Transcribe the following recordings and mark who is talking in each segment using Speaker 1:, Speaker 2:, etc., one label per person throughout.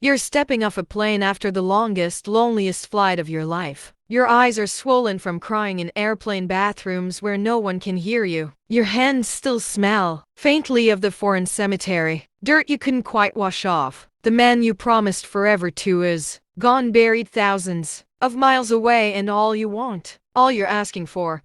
Speaker 1: You're stepping off a plane after the longest, loneliest flight of your life. Your eyes are swollen from crying in airplane bathrooms where no one can hear you. Your hands still smell, faintly, of the foreign cemetery. Dirt you couldn't quite wash off. The man you promised forever to is gone, buried thousands of miles away, and all you want, all you're asking for,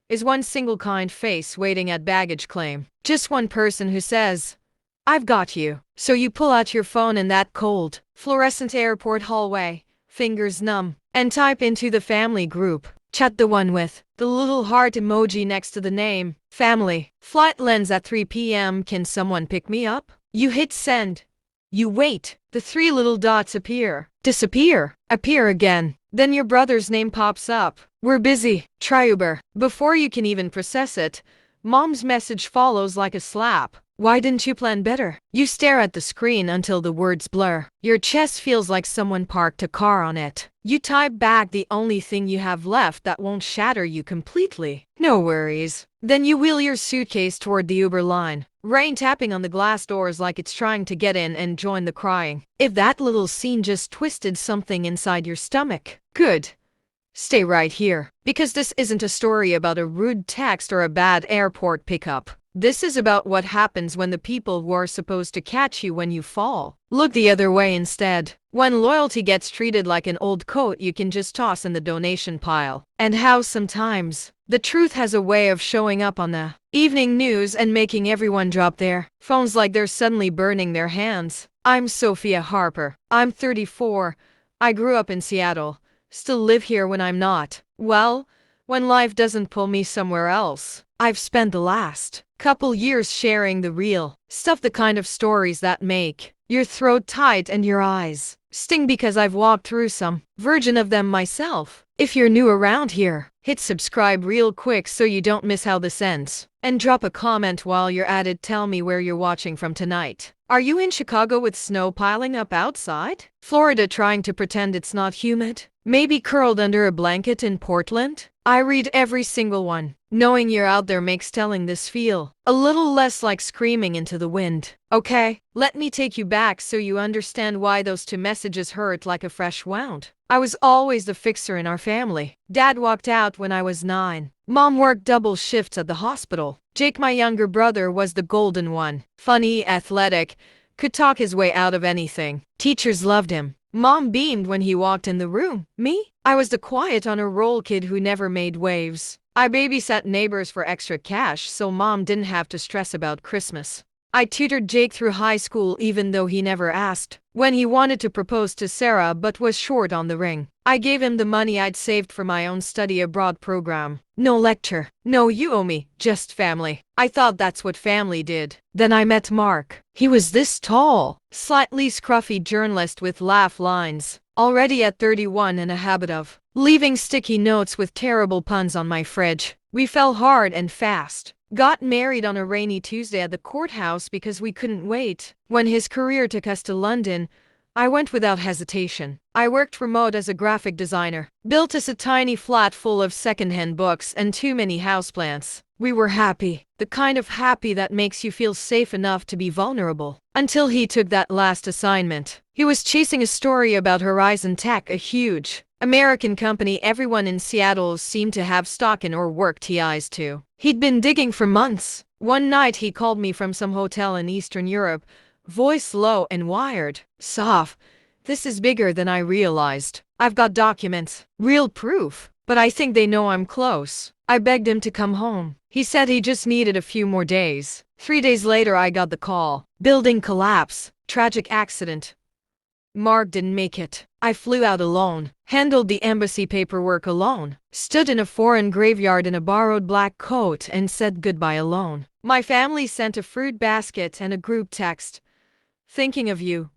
Speaker 1: is one single kind face waiting at baggage claim. Just one person who says, "I've got you." So you pull out your phone in that cold, fluorescent airport hallway, fingers numb, and type into the family group chat, the one with the little heart emoji next to the name, family. Flight lands at 3 p.m. Can someone pick me up? You hit send. You wait. The three little dots appear, disappear, appear again. Then your brother's name pops up. "We're busy. Try Uber." Before you can even process it, mom's message follows like a slap. "Why didn't you plan better?" You stare at the screen until the words blur. Your chest feels like someone parked a car on it. You type back the only thing you have left that won't shatter you completely. "No worries." Then you wheel your suitcase toward the Uber line, rain tapping on the glass doors like it's trying to get in and join the crying. If that little scene just twisted something inside your stomach, good. Stay right here, because this isn't a story about a rude text or a bad airport pickup. This is about what happens when the people who are supposed to catch you when you fall look the other way instead. When loyalty gets treated like an old coat you can just toss in the donation pile. And how sometimes the truth has a way of showing up on the evening news and making everyone drop their phones like they're suddenly burning their hands. I'm Sophia Harper. I'm 34. I grew up in Seattle. Still live here when I'm not. Well, when life doesn't pull me somewhere else. I've spent the last couple years sharing the real stuff, the kind of stories that make your throat tight and your eyes sting, because I've walked through some version of them myself. If you're new around here, hit subscribe real quick so you don't miss how this ends. And drop a comment while you're at it. Tell me where you're watching from tonight. Are you in Chicago with snow piling up outside? Florida trying to pretend it's not humid? Maybe curled under a blanket in Portland? I read every single one. Knowing you're out there makes telling this feel a little less like screaming into the wind. Okay, let me take you back so you understand why those two messages hurt like a fresh wound. I was always the fixer in our family. Dad walked out when I was 9. Mom worked double shifts at the hospital. Jake, my younger brother, was the golden one. Funny, athletic, could talk his way out of anything. Teachers loved him. Mom beamed when he walked in the room. Me? I was the quiet on a roll kid who never made waves. I babysat neighbors for extra cash so Mom didn't have to stress about Christmas. I tutored Jake through high school even though he never asked when he wanted to propose to Sarah but was short on the ring. I gave him the money I'd saved for my own study abroad program. No lecture. No you owe me. Just family. I thought that's what family did. Then I met Mark. He was this tall, slightly scruffy journalist with laugh lines. Already at 31 and a habit of leaving sticky notes with terrible puns on my fridge. We fell hard and fast. Got married on a rainy Tuesday at the courthouse because we couldn't wait. When his career took us to London, I went without hesitation. I worked remote as a graphic designer, built us a tiny flat full of secondhand books and too many houseplants. We were happy, the kind of happy that makes you feel safe enough to be vulnerable. Until he took that last assignment. He was chasing a story about Horizon Tech, a huge American company everyone in Seattle seemed to have stock in or work ties to. He'd been digging for months. One night he called me from some hotel in Eastern Europe, voice low and wired. "Soph, this is bigger than I realized. I've got documents, real proof, but I think they know I'm close." I begged him to come home. He said he just needed a few more days. 3 days later I got the call. Building collapse. Tragic accident. Mark didn't make it. I flew out alone, handled the embassy paperwork alone, stood in a foreign graveyard in a borrowed black coat and said goodbye alone. My family sent a fruit basket and a group text. "Thinking of you."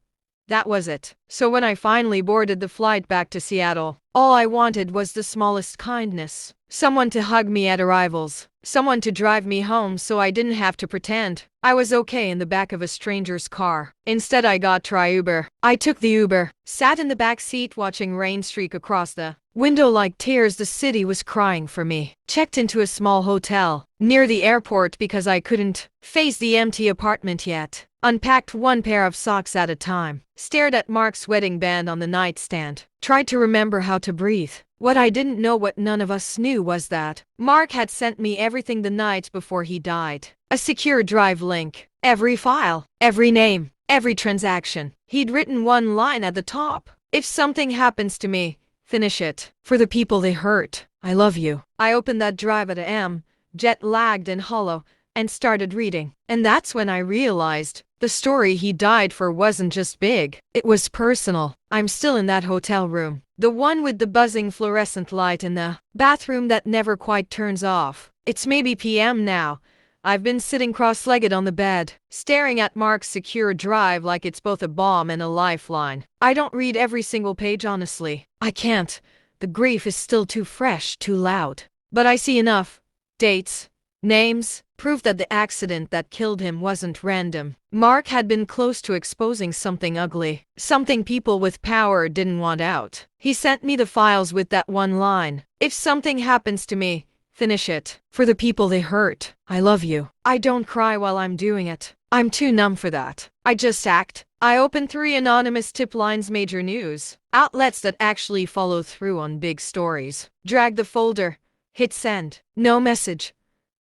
Speaker 1: That was it. So when I finally boarded the flight back to Seattle, all I wanted was the smallest kindness. Someone to hug me at arrivals. Someone to drive me home so I didn't have to pretend I was okay in the back of a stranger's car. Instead I got try Uber. I took the Uber, sat in the back seat watching rain streak across the window like tears. The city was crying for me. Checked into a small hotel near the airport because I couldn't face the empty apartment yet. unpacked one pair of socks at a time, stared at Mark's wedding band on the nightstand, tried to remember how to breathe. What I didn't know, what none of us knew, was that Mark had sent me everything the night before he died. A secure drive link, every file, every name, every transaction. He'd written one line at the top: "If something happens to me, finish it. For the people they hurt, I love you." I opened that drive at a.m., jet-lagged and hollow, and started reading. And that's when I realized the story he died for wasn't just big, it was personal. I'm still in that hotel room, the one with the buzzing fluorescent light in the bathroom that never quite turns off. It's maybe PM now. I've been sitting cross-legged on the bed, staring at Mark's secure drive like it's both a bomb and a lifeline. I don't read every single page, honestly. I can't. The grief is still too fresh, too loud. But I see enough. Dates, names, proof that the accident that killed him wasn't random. Mark had been close to exposing something ugly, something people with power didn't want out. He sent me the files with that one line: "If something happens to me, finish it. For the people they hurt, I love you." I don't cry while I'm doing it. I'm too numb for that. I just act. I open 3 anonymous tip lines, major news outlets that actually follow through on big stories. Drag the folder, hit send. No message.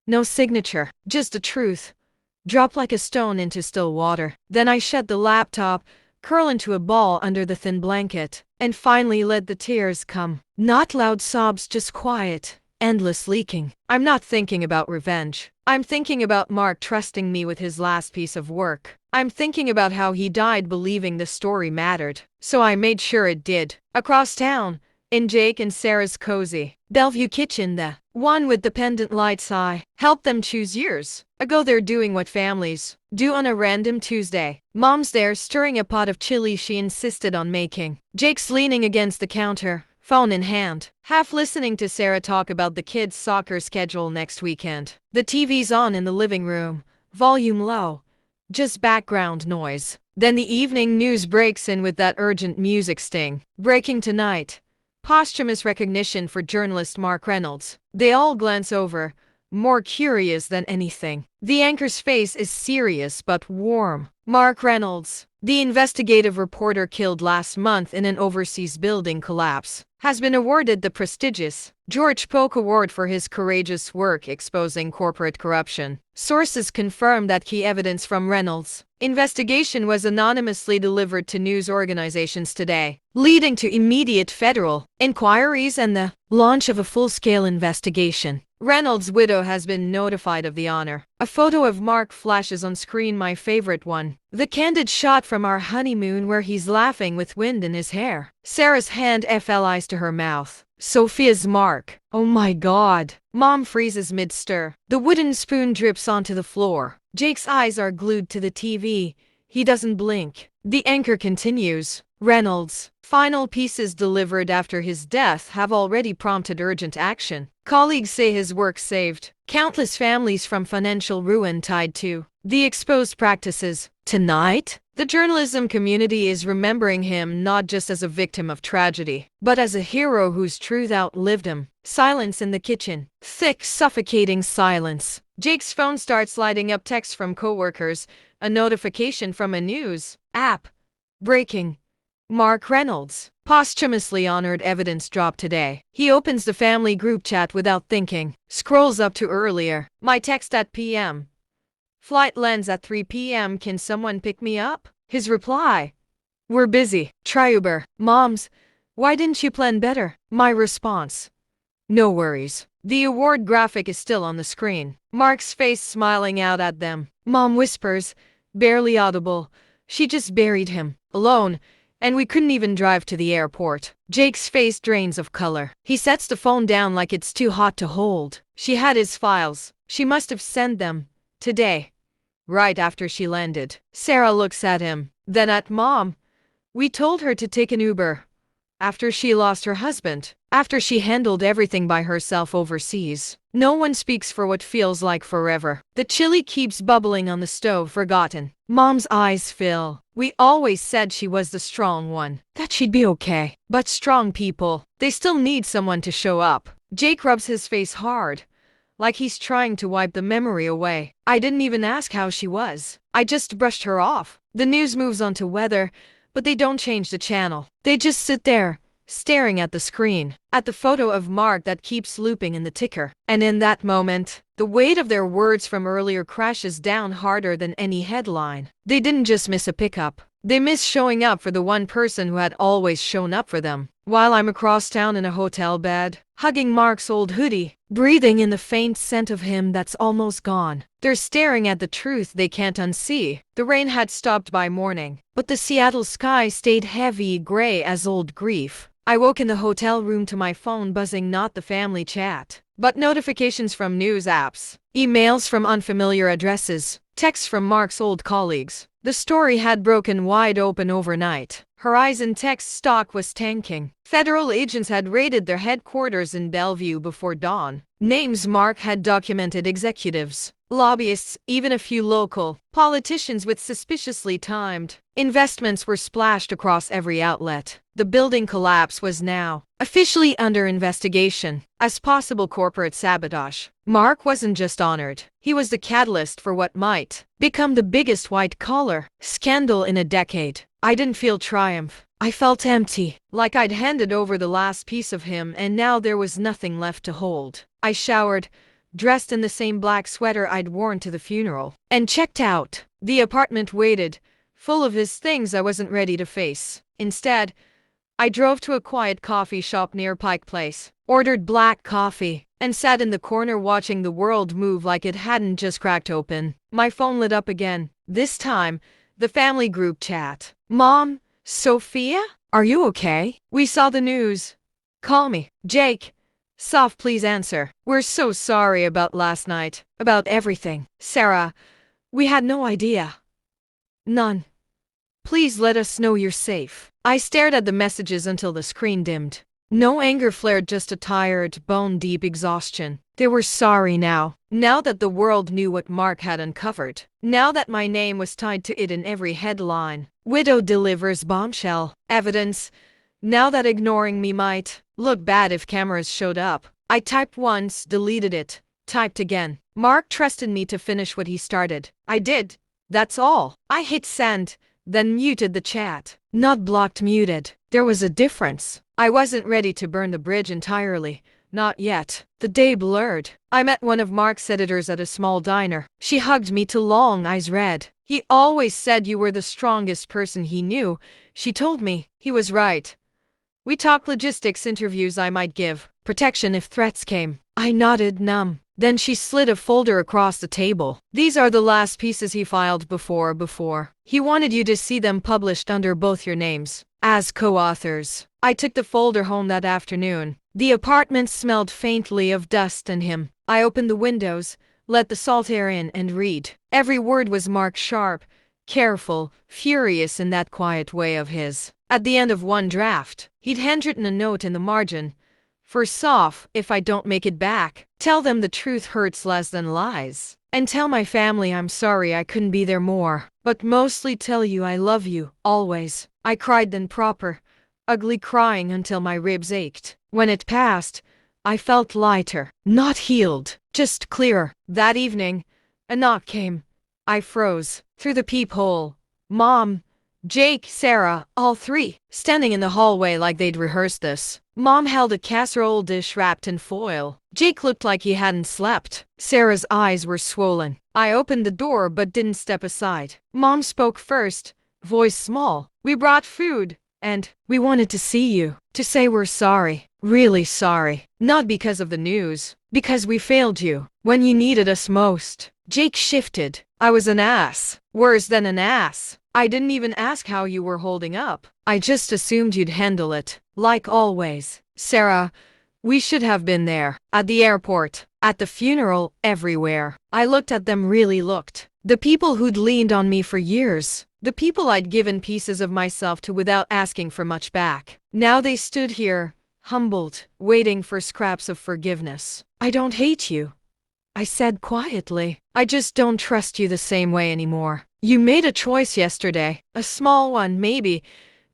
Speaker 1: No signature, just the truth. Drop like a stone into still water. Then I shut the laptop, curl into a ball under the thin blanket, and finally let the tears come. Not loud sobs, just quiet, endless leaking. I'm not thinking about revenge. I'm thinking about Mark trusting me with his last piece of work. I'm thinking about how he died believing the story mattered. So I made sure it did. Across town, in Jake and Sarah's cozy Bellevue kitchen, the one with the pendant lights, I helped them choose years ago. They're doing what families do on a random Tuesday. Mom's there stirring a pot of chili she insisted on making. Jake's leaning against the counter, phone in hand, half listening to Sarah talk about the kids' soccer schedule next weekend. The TV's on in the living room, volume low, just background noise. Then the evening news breaks in with that urgent music sting. "Breaking tonight. Posthumous recognition for journalist Mark Reynolds." They all glance over, more curious than anything. The anchor's face is serious but warm. "Mark Reynolds, the investigative reporter killed last month in an overseas building collapse, has been awarded the prestigious George Polk Award for his courageous work exposing corporate corruption." Sources confirm that key evidence from Reynolds' investigation was anonymously delivered to news organizations today, leading to immediate federal inquiries and the launch of a full-scale investigation. Reynolds' widow has been notified of the honor. A photo of Mark flashes on screen, my favorite one. The candid shot from our honeymoon where he's laughing with wind in his hair. Sarah's hand flies to her mouth. Sophia's Mark. Oh my God. Mom freezes mid-stir. The wooden spoon drips onto the floor. Jake's eyes are glued to the TV. He doesn't blink. The anchor continues. Reynolds' final pieces delivered after his death have already prompted urgent action. Colleagues say his work saved countless families from financial ruin tied to the exposed practices. Tonight, the journalism community is remembering him not just as a victim of tragedy, but as a hero whose truth outlived him. Silence in the kitchen. Thick, suffocating silence. Jake's phone starts lighting up, texts from coworkers, a notification from a news app. Breaking. Mark Reynolds, posthumously honored, evidence dropped today. He opens the family group chat without thinking, scrolls up to earlier. My text at PM. Flight lands at 3 p.m. Can someone pick me up? His reply. We're busy. Try Uber. Moms, why didn't you plan better? My response. No worries. The award graphic is still on the screen. Mark's face smiling out at them. Mom whispers, barely audible. She just buried him. Alone. And we couldn't even drive to the airport. Jake's face drains of color. He sets the phone down like it's too hot to hold. She had his files. She must have sent them. Today. Right after she landed. Sarah looks at him. Then at Mom. We told her to take an Uber. After she lost her husband. After she handled everything by herself overseas. No one speaks for what feels like forever. The chili keeps bubbling on the stove, forgotten. Mom's eyes fill. We always said she was the strong one, that she'd be okay. But strong people, they still need someone to show up. Jake rubs his face hard. like he's trying to wipe the memory away. I didn't even ask how she was. I just brushed her off. The news moves on to weather, but they don't change the channel. They just sit there, staring at the screen, at the photo of Mark that keeps looping in the ticker. And in that moment, the weight of their words from earlier crashes down harder than any headline. They didn't just miss a pickup. They missed showing up for the one person who had always shown up for them. While I'm across town in a hotel bed, hugging Mark's old hoodie, breathing in the faint scent of him that's almost gone, they're staring at the truth they can't unsee. The rain had stopped by morning, but the Seattle sky stayed heavy gray as old grief. I woke in the hotel room to my phone buzzing, not the family chat, but notifications from news apps, emails from unfamiliar addresses, texts from Mark's old colleagues. The story had broken wide open overnight. Horizon Tech's stock was tanking. Federal agents had raided their headquarters in Bellevue before dawn. Names Mark had documented: executives, lobbyists, even a few local politicians with suspiciously timed investments were splashed across every outlet. The building collapse was now officially under investigation as possible corporate sabotage. Mark wasn't just honored, he was the catalyst for what might become the biggest white-collar scandal in a decade. I didn't feel triumph. I felt empty, like I'd handed over the last piece of him and now there was nothing left to hold. I showered, dressed in the same black sweater I'd worn to the funeral, and checked out. The apartment waited, full of his things I wasn't ready to face. Instead, I drove to a quiet coffee shop near Pike Place, ordered black coffee, and sat in the corner watching the world move like it hadn't just cracked open. My phone lit up again. This time, the family group chat. Mom, Sophia? Are you okay? We saw the news. Call me. Jake. Soft, please answer. We're so sorry about last night. About everything. Sarah, we had no idea. None. Please let us know you're safe. I stared at the messages until the screen dimmed. No anger flared, just a tired, bone-deep exhaustion. They were sorry now. Now that the world knew what Mark had uncovered. Now that my name was tied to it in every headline. Widow delivers bombshell evidence. Now that ignoring me might look bad if cameras showed up. I typed once, deleted it, typed again. Mark trusted me to finish what he started. I did. That's all. I hit send, then muted the chat. Not blocked, muted. There was a difference. I wasn't ready to burn the bridge entirely. Not yet. The day blurred. I met one of Mark's editors at a small diner. She hugged me till long eyes red. He always said you were the strongest person he knew. She told me. He was right. We talked logistics, interviews I might give, protection if threats came. I nodded, numb. Then she slid a folder across the table. These are the last pieces he filed before. He wanted you to see them published under both your names, as co-authors. I took the folder home that afternoon. The apartment smelled faintly of dust and him. I opened the windows, let the salt air in and read. Every word was marked sharp, careful, furious in that quiet way of his. At the end of one draft, he'd handwritten a note in the margin. For Soph, if I don't make it back, tell them the truth hurts less than lies. And tell my family I'm sorry I couldn't be there more. But mostly tell you I love you, always. I cried, then proper, ugly crying until my ribs ached. When it passed, I felt lighter. Not healed, just clearer. That evening, a knock came. I froze. Through the peephole. Mom, Jake, Sarah, all three, standing in the hallway like they'd rehearsed this. Mom held a casserole dish wrapped in foil. Jake looked like he hadn't slept. Sarah's eyes were swollen. I opened the door but didn't step aside. Mom spoke first, voice small. We brought food, and we wanted to see you, to say we're sorry, really sorry. Not because of the news, because we failed you when you needed us most. Jake shifted. I was an ass. Worse than an ass. I didn't even ask how you were holding up. I just assumed you'd handle it, like always. Sarah, we should have been there. At the airport, at the funeral, everywhere. I looked at them, really looked. The people who'd leaned on me for years. The people I'd given pieces of myself to without asking for much back. Now they stood here, humbled, waiting for scraps of forgiveness. I don't hate you, I said quietly. I just don't trust you the same way anymore. You made a choice yesterday, a small one maybe,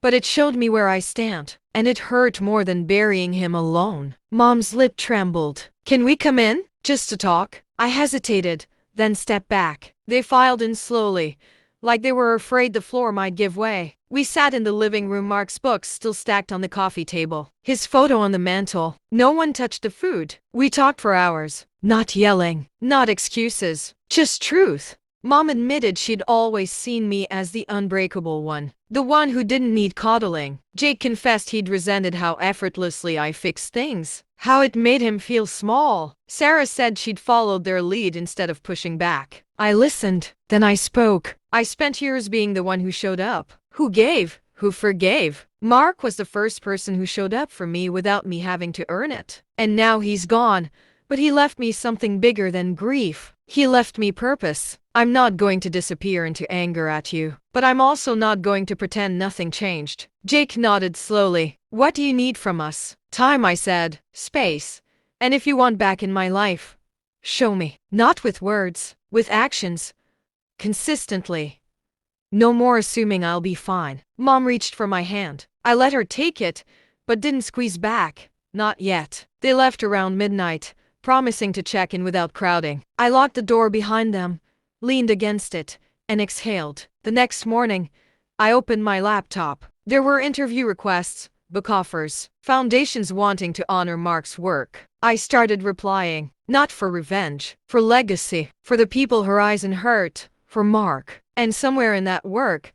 Speaker 1: but it showed me where I stand, and it hurt more than burying him alone. Mom's lip trembled. "Can we come in? Just to talk?" I hesitated, then stepped back. They filed in slowly, like they were afraid the floor might give way. We sat in the living room, Mark's books still stacked on the coffee table, his photo on the mantel. No one touched the food. We talked for hours, not yelling, not excuses, just truth. Mom admitted she'd always seen me as the unbreakable one, the one who didn't need coddling. Jake confessed he'd resented how effortlessly I fixed things, how it made him feel small. Sarah said she'd followed their lead instead of pushing back. I listened, then I spoke. I spent years being the one who showed up, who gave, who forgave. Mark was the first person who showed up for me without me having to earn it. And now he's gone, but he left me something bigger than grief. He left me purpose. I'm not going to disappear into anger at you, but I'm also not going to pretend nothing changed. Jake nodded slowly. What do you need from us? Time, I said. Space. And if you want back in my life, show me. Not with words, with actions. Consistently. No more assuming I'll be fine. Mom reached for my hand. I let her take it, but didn't squeeze back. Not yet. They left around midnight, promising to check in without crowding. I locked the door behind them, leaned against it, and exhaled. The next morning, I opened my laptop. There were interview requests, book offers, foundations wanting to honor Mark's work. I started replying, not for revenge, for legacy, for the people Horizon hurt, for Mark. And somewhere in that work,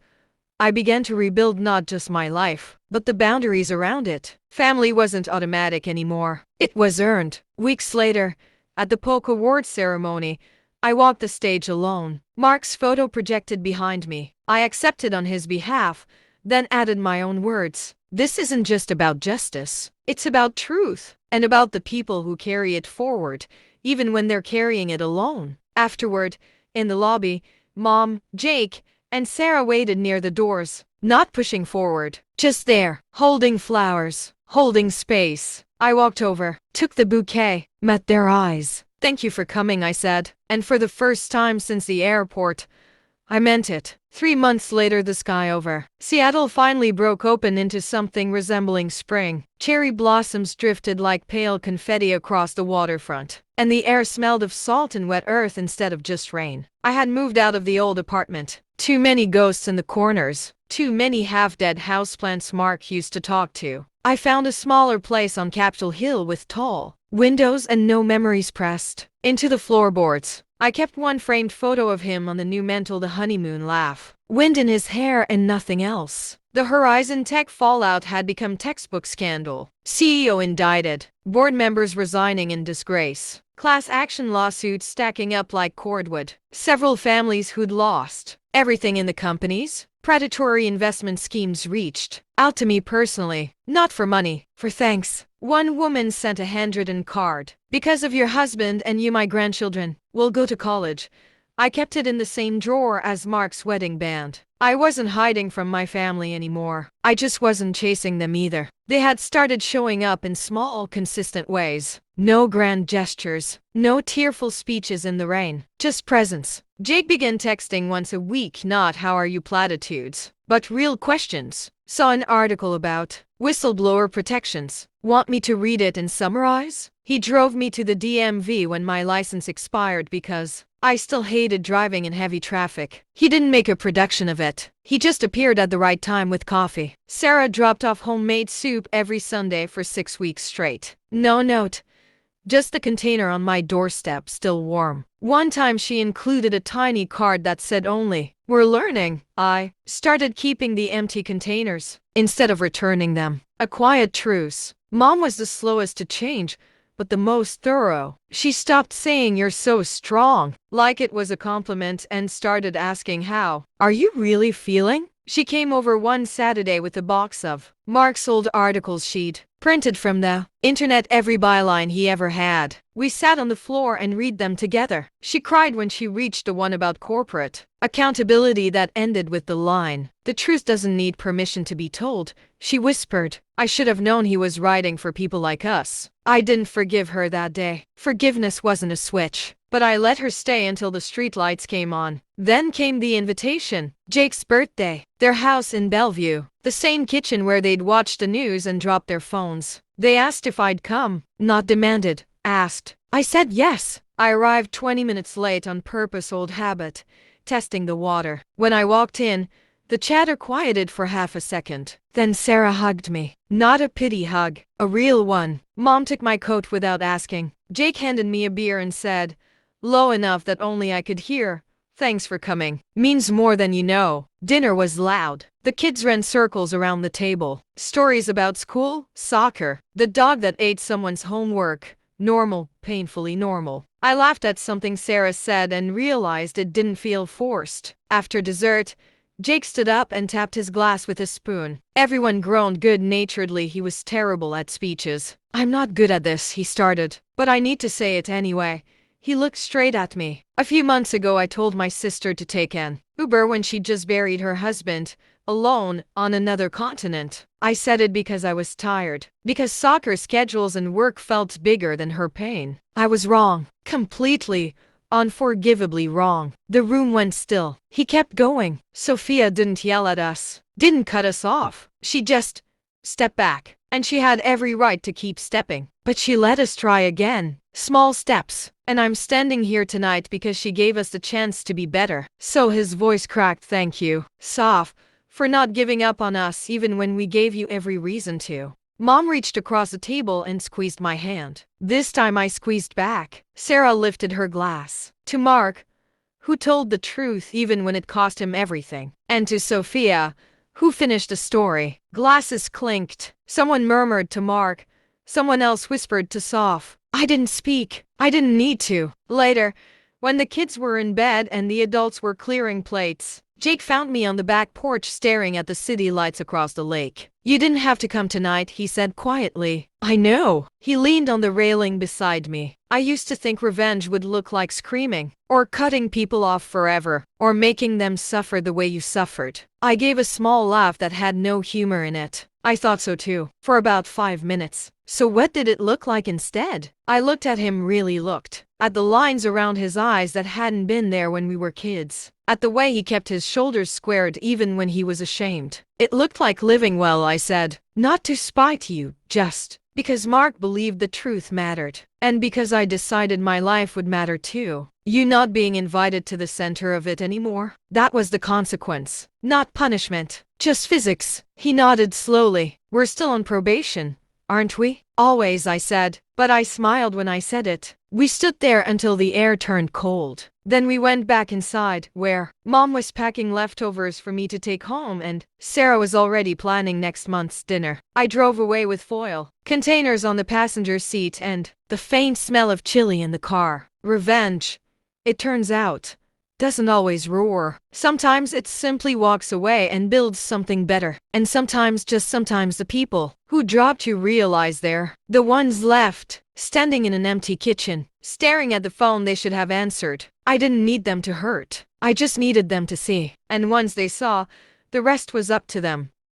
Speaker 1: I began to rebuild not just my life, but the boundaries around it. Family wasn't automatic anymore. It was earned. Weeks later, at the Polk Awards ceremony, I walked the stage alone. Mark's photo projected behind me. I accepted on his behalf, then added my own words. This isn't just about justice. It's about truth, and about the people who carry it forward, even when they're carrying it alone. Afterward, in the lobby, Mom, Jake, and Sarah waited near the doors, not pushing forward, just there, holding flowers, holding space. I walked over, took the bouquet, met their eyes. Thank you for coming, I said, and for the first time since the airport, I meant it. 3 months later, the sky over. Seattle finally broke open into something resembling spring. Cherry blossoms drifted like pale confetti across the waterfront, and the air smelled of salt and wet earth instead of just rain. I had moved out of the old apartment. Too many ghosts in the corners, too many half-dead houseplants Mark used to talk to. I found a smaller place on Capitol Hill with tall windows and no memories pressed into the floorboards. I kept one framed photo of him on the new mantel, the honeymoon laugh, wind in his hair and nothing else. The Horizon Tech fallout had become textbook scandal. CEO indicted, board members resigning in disgrace, class action lawsuits stacking up like cordwood, several families who'd lost everything in the companies. Predatory investment schemes reached out to me personally, not for money, for thanks. One woman sent a handwritten card. Because of your husband and you, my grandchildren will go to college. I kept it in the same drawer as Mark's wedding band. I wasn't hiding from my family anymore. I just wasn't chasing them either. They had started showing up in small, consistent ways. No grand gestures, no tearful speeches in the rain, just presence. Jake began texting once a week, not "how are you" platitudes, but real questions. Saw an article about whistleblower protections. Want me to read it and summarize? He drove me to the DMV when my license expired because I still hated driving in heavy traffic. He didn't make a production of it. He just appeared at the right time with coffee. Sarah dropped off homemade soup every Sunday for 6 weeks straight. No note. Just the container on my doorstep, still warm. One time she included a tiny card that said only, "We're learning." I started keeping the empty containers instead of returning them. A quiet truce. Mom was the slowest to change, but the most thorough. She stopped saying "you're so strong" like it was a compliment and started asking, "How are you really feeling?" She came over one Saturday with a box of Mark's old articles she'd printed from the internet, every byline he ever had. We sat on the floor and read them together. She cried when she reached the one about corporate accountability that ended with the line, "The truth doesn't need permission to be told." She whispered, "I should have known he was writing for people like us." I didn't forgive her that day. Forgiveness wasn't a switch, but I let her stay until the streetlights came on. Then came the invitation. Jake's birthday. Their house in Bellevue. The same kitchen where they'd watched the news and dropped their phones. They asked if I'd come. Not demanded. asked. I said yes. I arrived 20 minutes late on purpose, old habit, testing the water. When I walked in, the chatter quieted for half a second. Then Sarah hugged me. Not a pity hug, a real one. Mom took my coat without asking. Jake handed me a beer and said, low enough that only I could hear, thanks for coming. Means more than you know. Dinner was loud. The kids ran circles around the table. Stories about school, soccer, the dog that ate someone's homework. Normal, painfully normal. I laughed at something Sarah said and realized it didn't feel forced. After dessert, Jake stood up and tapped his glass with a spoon. Everyone groaned good-naturedly. He was terrible at speeches. I'm not good at this, he started, but I need to say it anyway. He looked straight at me. A few months ago I told my sister to take an Uber when she just buried her husband, alone, on another continent. I said it because I was tired, because soccer schedules and work felt bigger than her pain. I was wrong. Completely, unforgivably wrong. The room went still. He kept going. Sophia didn't yell at us, didn't cut us off. She just stepped back. And she had every right to keep stepping. But she let us try again. Small steps. And I'm standing here tonight because she gave us the chance to be better. So his voice cracked. Thank you, Soph, for not giving up on us even when we gave you every reason to. Mom reached across the table and squeezed my hand. This time I squeezed back. Sarah lifted her glass. To Mark, who told the truth even when it cost him everything. And to Sophia, who finished the story. Glasses clinked. Someone murmured to Mark. Someone else whispered to Soph. I didn't speak. I didn't need to. Later, when the kids were in bed and the adults were clearing plates, Jake found me on the back porch staring at the city lights across the lake. You didn't have to come tonight, he said quietly. I know. He leaned on the railing beside me. I used to think revenge would look like screaming, or cutting people off forever, or making them suffer the way you suffered. I gave a small laugh that had no humor in it. I thought so too, for about 5 minutes. So what did it look like instead? I looked at him, really looked. At the lines around his eyes that hadn't been there when we were kids. At the way he kept his shoulders squared even when he was ashamed. It looked like living well, I said. Not to spite you, just because Mark believed the truth mattered. And because I decided my life would matter too. You not being invited to the center of it anymore. That was the consequence. Not punishment. Just physics. He nodded slowly. We're still on probation, aren't we? Always, I said. But I smiled when I said it. We stood there until the air turned cold. Then we went back inside, where Mom was packing leftovers for me to take home and Sarah was already planning next month's dinner. I drove away with foil containers on the passenger seat and the faint smell of chili in the car. Revenge, it turns out, doesn't always roar. Sometimes it simply walks away and builds something better. And sometimes, just sometimes, the people who dropped you realize they're the ones left, standing in an empty kitchen, staring at the phone they should have answered. I didn't need them to hurt. I just needed them to see. And once they saw, the rest was up to them.